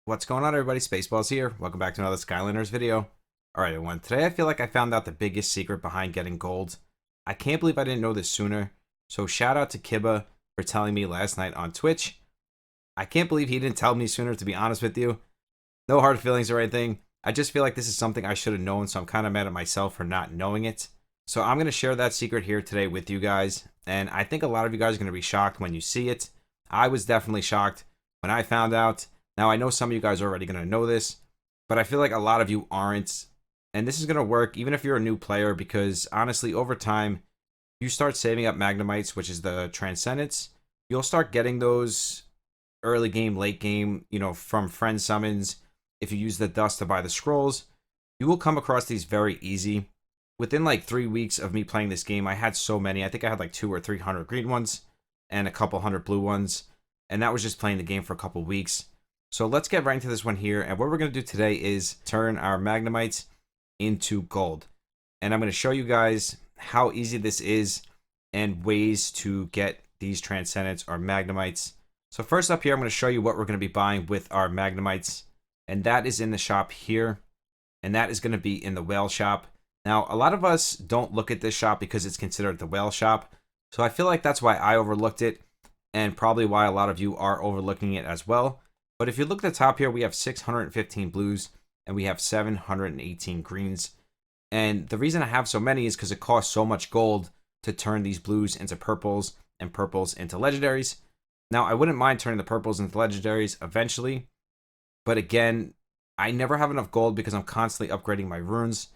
What's going on, everybody? Spaceballs here. Welcome back to another Skylanders video. Alright, everyone. Today I feel like I found out the biggest secret behind getting gold. I can't believe I didn't know this sooner. So shout out to Kibba for telling me last night on Twitch. I can't believe he didn't tell me sooner, to be honest with you. No hard feelings or anything. I just feel like this is something I should have known, so I'm kind of mad at myself for not knowing it. So I'm going to share that secret here today with you guys. And I think a lot of you guys are going to be shocked when you see it. I was definitely shocked when I found out. Now, I know some of you guys are already going to know this, but I feel like a lot of you aren't. And this is going to work even if you're a new player, because honestly, over time, you start saving up Magnemites, which is the Transcendence. You'll start getting those early game, late game, from friend summons. If you use the dust to buy the scrolls, you will come across these very easy. Within like 3 weeks of me playing this game, I had so many. I think I had like 200 or 300 green ones and a couple hundred blue ones. And that was just playing the game for a couple weeks. So let's get right into this one here. And what we're going to do today is turn our Magnemites into gold. And I'm going to show you guys how easy this is and ways to get these Transcendents or Magnemites. So first up here, I'm going to show you what we're going to be buying with our Magnemites. And that is in the shop here. And that is going to be in the whale shop. Now, a lot of us don't look at this shop because it's considered the whale shop. So I feel like that's why I overlooked it. And probably why a lot of you are overlooking it as well. But if you look at the top here, we have 615 blues and we have 718 greens. And the reason I have so many is because it costs so much gold to turn these blues into purples and purples into legendaries. Now, I wouldn't mind turning the purples into legendaries eventually. But again, I never have enough gold because I'm constantly upgrading my runes.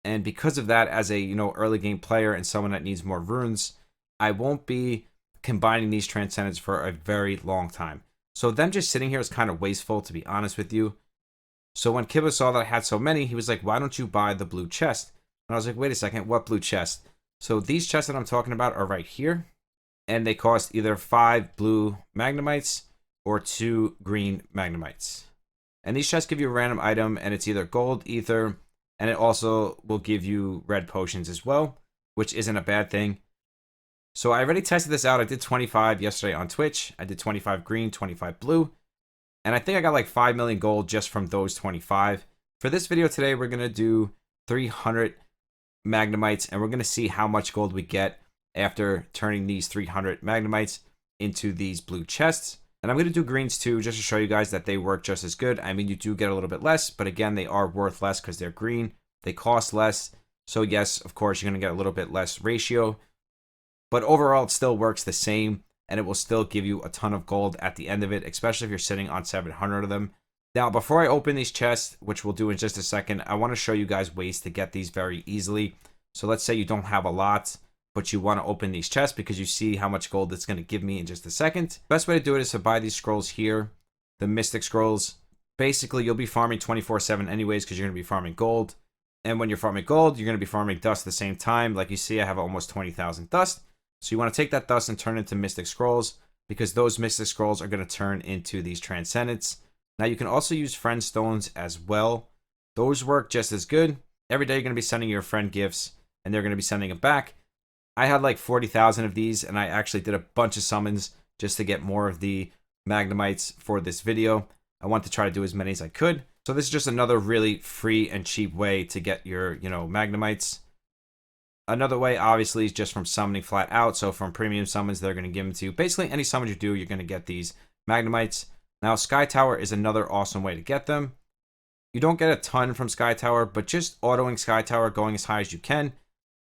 And because of that, as a early game player and someone that needs more runes, I won't be combining these Transcendents for a very long time. So them just sitting here is kind of wasteful, to be honest with you. So when Kibba saw that I had so many, he was like, why don't you buy the blue chest? And I was like, wait a second, what blue chest? So these chests that I'm talking about are right here. And they cost either 5 blue Magnemites or 2 green Magnemites. And these chests give you a random item, and it's either gold, ether, and it also will give you red potions as well, which isn't a bad thing. So I already tested this out. I did 25 yesterday on Twitch. I did 25 green, 25 blue. And I think I got like 5 million gold just from those 25. For this video today, we're going to do 300 Magnemites. And we're going to see how much gold we get after turning these 300 Magnemites into these blue chests. And I'm going to do greens too, just to show you guys that they work just as good. I mean, you do get a little bit less, but again, they are worth less because they're green. They cost less. So yes, of course, you're going to get a little bit less ratio. But overall, it still works the same, and it will still give you a ton of gold at the end of it, especially if you're sitting on 700 of them. Now, before I open these chests, which we'll do in just a second, I want to show you guys ways to get these very easily. So let's say you don't have a lot, but you want to open these chests because you see how much gold it's going to give me in just a second. Best way to do it is to buy these scrolls here, the Mystic Scrolls. Basically, you'll be farming 24/7 anyways because you're going to be farming gold. And when you're farming gold, you're going to be farming dust at the same time. Like you see, I have almost 20,000 dust. So you want to take that dust and turn it into Mystic Scrolls, because those Mystic Scrolls are going to turn into these Transcendents. Now you can also use Friendstones as well. Those work just as good. Every day you're going to be sending your friend gifts, and they're going to be sending them back. I had like 40,000 of these, and I actually did a bunch of summons just to get more of the Magnemites for this video. I want to try to do as many as I could. So this is just another really free and cheap way to get your, Magnemites. Another way, obviously, is just from summoning flat out. So from premium summons, they're going to give them to you. Basically, any summon you do, you're going to get these Magnemites. Now, Sky Tower is another awesome way to get them. You don't get a ton from Sky Tower, but just autoing Sky Tower, going as high as you can.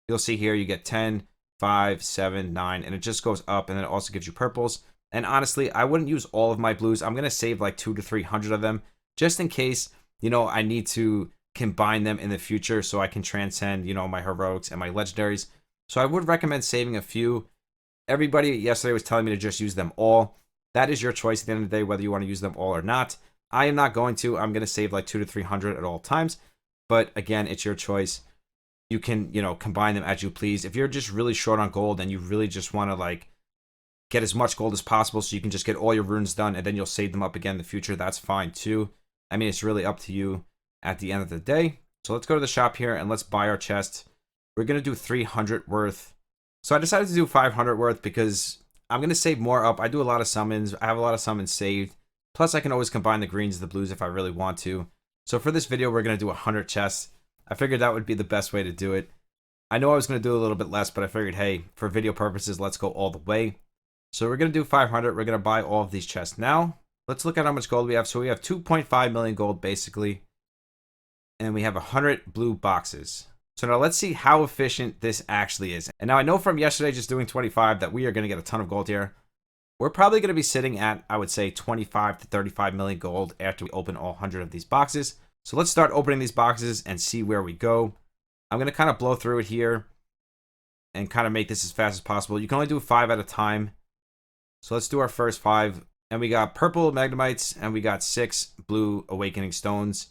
You'll see here you get 10, 5, 7, 9, and it just goes up, and then it also gives you purples. And honestly, I wouldn't use all of my blues. I'm going to save like 200 to 300 of them, just in case, I need to combine them in the future so I can transcend, my heroics and my legendaries. So I would recommend saving a few. Everybody yesterday was telling me to just use them all. That is your choice at the end of the day, whether you want to use them all or not. I am not going to. I'm going to save like 200 to 300 at all times. But again, it's your choice. You can, combine them as you please. If you're just really short on gold and you really just want to like get as much gold as possible so you can just get all your runes done and then you'll save them up again in the future, that's fine too. I mean, it's really up to you at the end of the day. So let's go to the shop here and let's buy our chest. We're going to do 300 worth. So I decided to do 500 worth because I'm going to save more up. I do a lot of summons. I have a lot of summons saved. Plus, I can always combine the greens and the blues if I really want to. So for this video, we're going to do 100 chests. I figured that would be the best way to do it. I know I was going to do a little bit less, but I figured, hey, for video purposes, let's go all the way. So we're going to do 500. We're going to buy all of these chests now. Let's look at how much gold we have. So we have 2.5 million gold, basically. And we have 100 blue boxes. So now let's see how efficient this actually is. And now I know from yesterday just doing 25 that we are going to get a ton of gold here. We're probably going to be sitting at, I would say, 25 to 35 million gold after we open all 100 of these boxes. So let's start opening these boxes and see where we go. I'm going to kind of blow through it here and kind of make this as fast as possible. You can only do 5 at a time. So let's do our first 5. And we got purple magnemites and we got 6 blue awakening stones.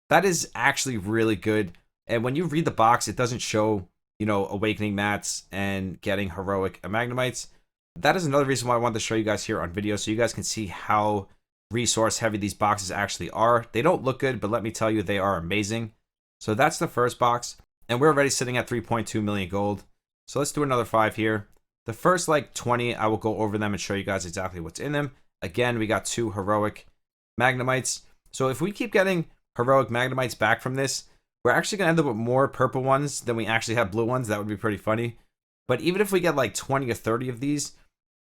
That is actually really good. And when you read the box, it doesn't show, awakening mats and getting heroic magnemites. That is another reason why I wanted to show you guys here on video so you guys can see how resource heavy these boxes actually are. They don't look good, but let me tell you, they are amazing. So that's the first box. And we're already sitting at 3.2 million gold. So let's do another 5 here. The first 20, I will go over them and show you guys exactly what's in them. Again, we got 2 heroic magnemites. So if we keep getting heroic magnemites back from this, we're actually going to end up with more purple ones than we actually have blue ones. That would be pretty funny. But even if we get 20 or 30 of these,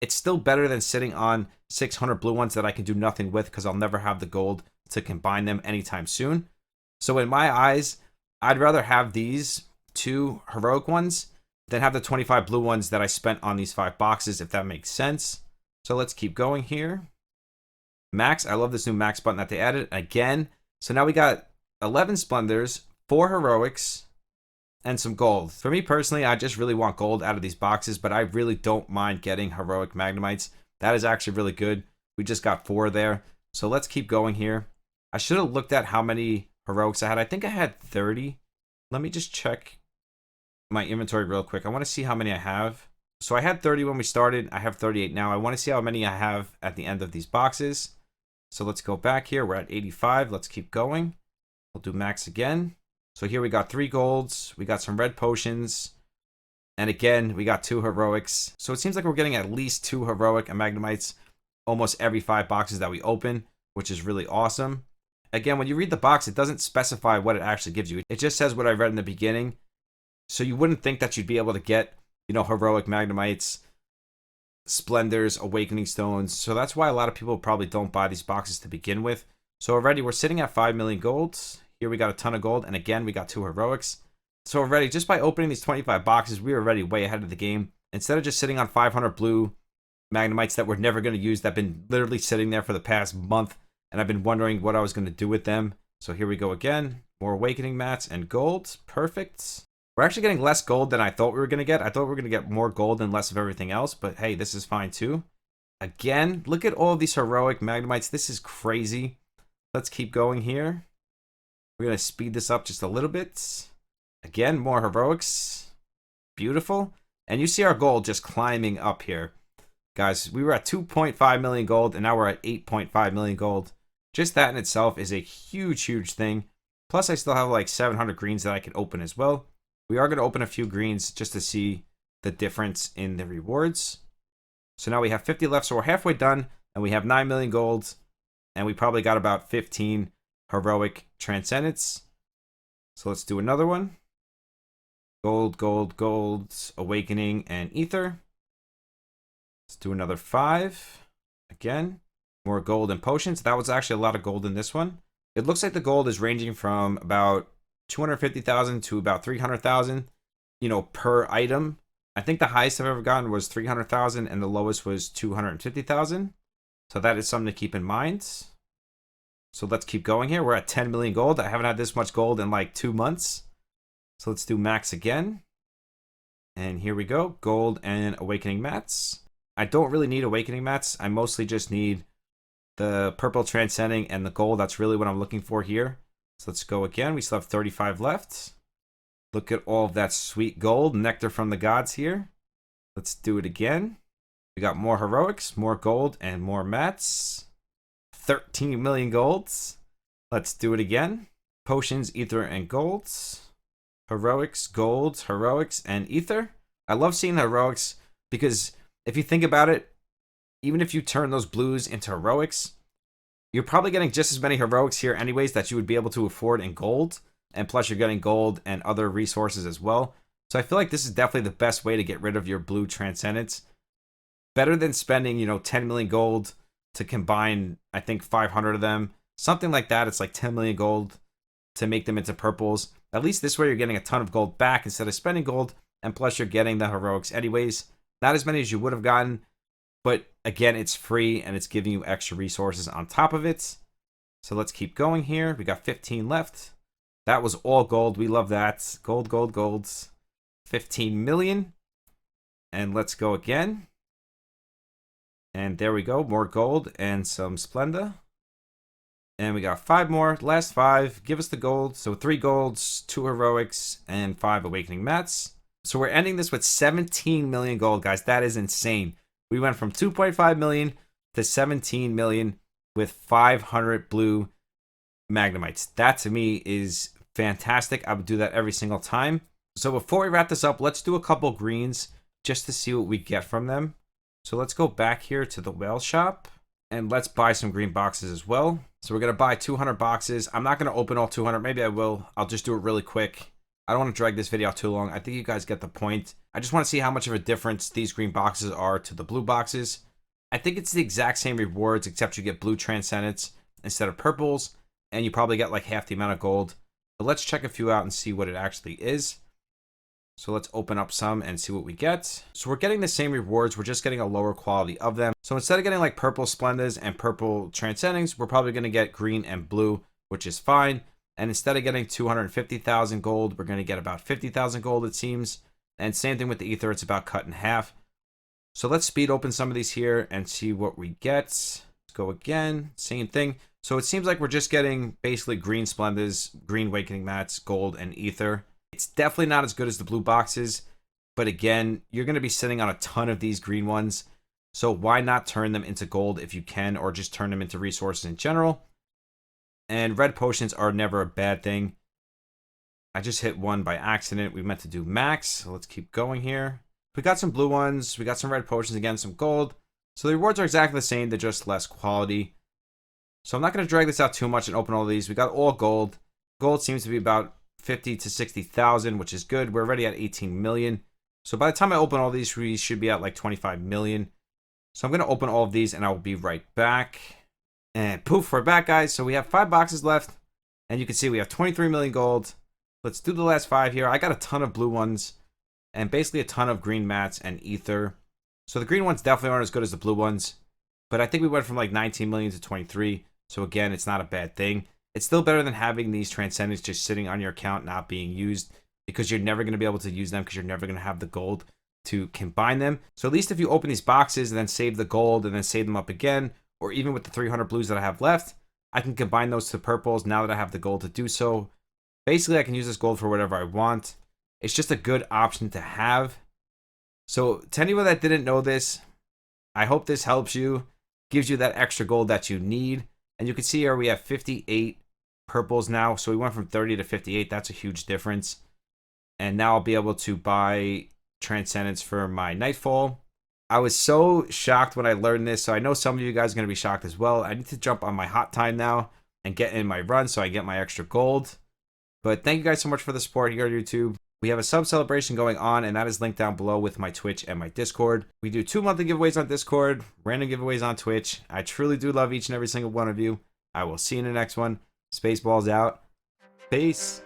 it's still better than sitting on 600 blue ones that I can do nothing with because I'll never have the gold to combine them anytime soon. So in my eyes, I'd rather have these 2 heroic ones than have the 25 blue ones that I spent on these 5 boxes, if that makes sense. So let's keep going here. Max, I love this new max button that they added again. So now we got 11 splendors, 4 heroics, and some gold. For me personally, I just really want gold out of these boxes, but I really don't mind getting heroic magnemites. That is actually really good. We just got 4 there. So let's keep going here. I should have looked at how many heroics I had. I think I had 30. Let me just check my inventory real quick. I want to see how many I have. So I had 30 when we started. I have 38 now. I want to see how many I have at the end of these boxes. So let's go back here. We're at 85. Let's keep going. We'll do max again. So here we got 3 golds, we got some red potions, and again, we got 2 heroics. So it seems like we're getting at least 2 heroic and magnemites almost every 5 boxes that we open, which is really awesome. Again, when you read the box, it doesn't specify what it actually gives you. It just says what I read in the beginning. So you wouldn't think that you'd be able to get, heroic magnemites, splendors, awakening stones. So that's why a lot of people probably don't buy these boxes to begin with. So already we're sitting at 5 million golds. Here we got a ton of gold, and again, we got 2 heroics. So already, just by opening these 25 boxes, we were already way ahead of the game. Instead of just sitting on 500 blue magnemites that we're never going to use, that have been literally sitting there for the past month, and I've been wondering what I was going to do with them. So here we go again. More awakening mats and gold. Perfect. We're actually getting less gold than I thought we were going to get. I thought we were going to get more gold and less of everything else, but hey, this is fine too. Again, look at all of these heroic magnemites. This is crazy. Let's keep going here. We're going to speed this up just a little bit. Again, more heroics. Beautiful. And you see our gold just climbing up here. Guys, we were at 2.5 million gold, and now we're at 8.5 million gold. Just that in itself is a huge, huge thing. Plus, I still have 700 greens that I can open as well. We are going to open a few greens just to see the difference in the rewards. So now we have 50 left, so we're halfway done, and we have 9 million gold, and we probably got about 15 heroic transcendence. So let's do another one. Gold, gold, gold, awakening, and ether. Let's do another 5. Again, more gold and potions. That was actually a lot of gold in this one. It looks like the gold is ranging from about 250,000 to about 300,000, per item. I think the highest I've ever gotten was 300,000 and the lowest was 250,000. So that is something to keep in mind. So let's keep going here. We're at 10 million gold. I haven't had this much gold in 2 months. So let's do max again. And here we go. Gold and awakening mats. I don't really need awakening mats. I mostly just need the purple transcending and the gold. That's really what I'm looking for here. So let's go again. We still have 35 left. Look at all of that sweet gold. Nectar from the gods here. Let's do it again. We got more heroics, more gold, and more mats. 13 million golds. Let's do it again. Potions, ether, and golds. Heroics, golds, heroics, and ether. I love seeing the heroics because if you think about it, even if you turn those blues into heroics, You're probably getting just as many heroics here anyways that you would be able to afford in gold. And plus you're getting gold and other resources as well. So I feel like this is definitely the best way to get rid of your blue transcendence. Better than spending, 10 million gold to combine, I think, 500 of them. Something like that. It's like 10 million gold to make them into purples. At least this way you're getting a ton of gold back instead of spending gold. And plus you're getting the heroics anyways. Not as many as you would have gotten. But again, it's free and it's giving you extra resources on top of it. So let's keep going here. We got 15 left. That was all gold. We love that. Gold, gold, gold. 15 million. And let's go again. And there we go. More gold and some Splenda. And we got 5 more. Last 5. Give us the gold. So 3 golds, 2 heroics, and 5 awakening mats. So we're ending this with 17 million gold, guys. That is insane. We went from 2.5 million to 17 million with 500 blue Magnemites. That to me is fantastic. I would do that every single time. So before we wrap this up, let's do a couple greens just to see what we get from them. So let's go back here to the whale shop and let's buy some green boxes as well. So we're going to buy 200 boxes. I'm not going to open all 200. Maybe I will. I'll just do it really quick. I don't want to drag this video out too long. I think you guys get the point. I just want to see how much of a difference these green boxes are to the blue boxes. I think it's the exact same rewards, except you get blue transcendence instead of purples, and you probably get like half the amount of gold. But let's check a few out and see what it actually is. So let's open up some and see what we get. So we're getting the same rewards. We're just getting a lower quality of them. So instead of getting like purple Splendas and purple Transcendings, we're probably going to get green and blue, which is fine. And instead of getting 250,000 gold, we're going to get about 50,000 gold, it seems. And same thing with the ether. It's about cut in half. So let's speed open some of these here and see what we get. Let's go again. Same thing. So it seems like we're just getting basically green Splendas, green awakening mats, gold, and ether. It's definitely not as good as the blue boxes. But again, you're going to be sitting on a ton of these green ones. So why not turn them into gold if you can, or just turn them into resources in general? And red potions are never a bad thing. I just hit one by accident. We meant to do max. So let's keep going here. We got some blue ones. We got some red potions again, some gold. So the rewards are exactly the same. They're just less quality. So I'm not going to drag this out too much and open all these. We got all gold. Gold seems to be about 50 to 60,000, which is good. We're already at 18 million. So by the time I open all these, we should be at like 25 million. So I'm going to open all of these and I'll be right back. And poof, we're back, guys. So we have 5 boxes left. And you can see we have 23 million gold. Let's do the last 5 here. I got a ton of blue ones. And basically a ton of green mats and ether. So the green ones definitely aren't as good as the blue ones. But I think we went from like 19 million to 23. So again, it's not a bad thing. It's still better than having these transcendents just sitting on your account not being used. Because you're never going to be able to use them. Because you're never going to have the gold to combine them. So at least if you open these boxes and then save the gold and then save them up again. Or even with the 300 blues that I have left, I can combine those to purples now that I have the gold to do so. Basically, I can use this gold for whatever I want. It's just a good option to have. So to anyone that didn't know this, I hope this helps you. Gives you that extra gold that you need. And you can see here we have 58 purples now. So we went from 30 to 58. That's a huge difference. And now I'll be able to buy Transcendence for my Nightfall. I was so shocked when I learned this, so I know some of you guys are going to be shocked as well. I need to jump on my hot time now and get in my run so I get my extra gold. But thank you guys so much for the support here on YouTube. We have a sub celebration going on, and that is linked down below with my Twitch and my Discord. We do 2 monthly giveaways on Discord, random giveaways on Twitch. I truly do love each and every single one of you. I will see you in the next one. Spaceballs out. Peace.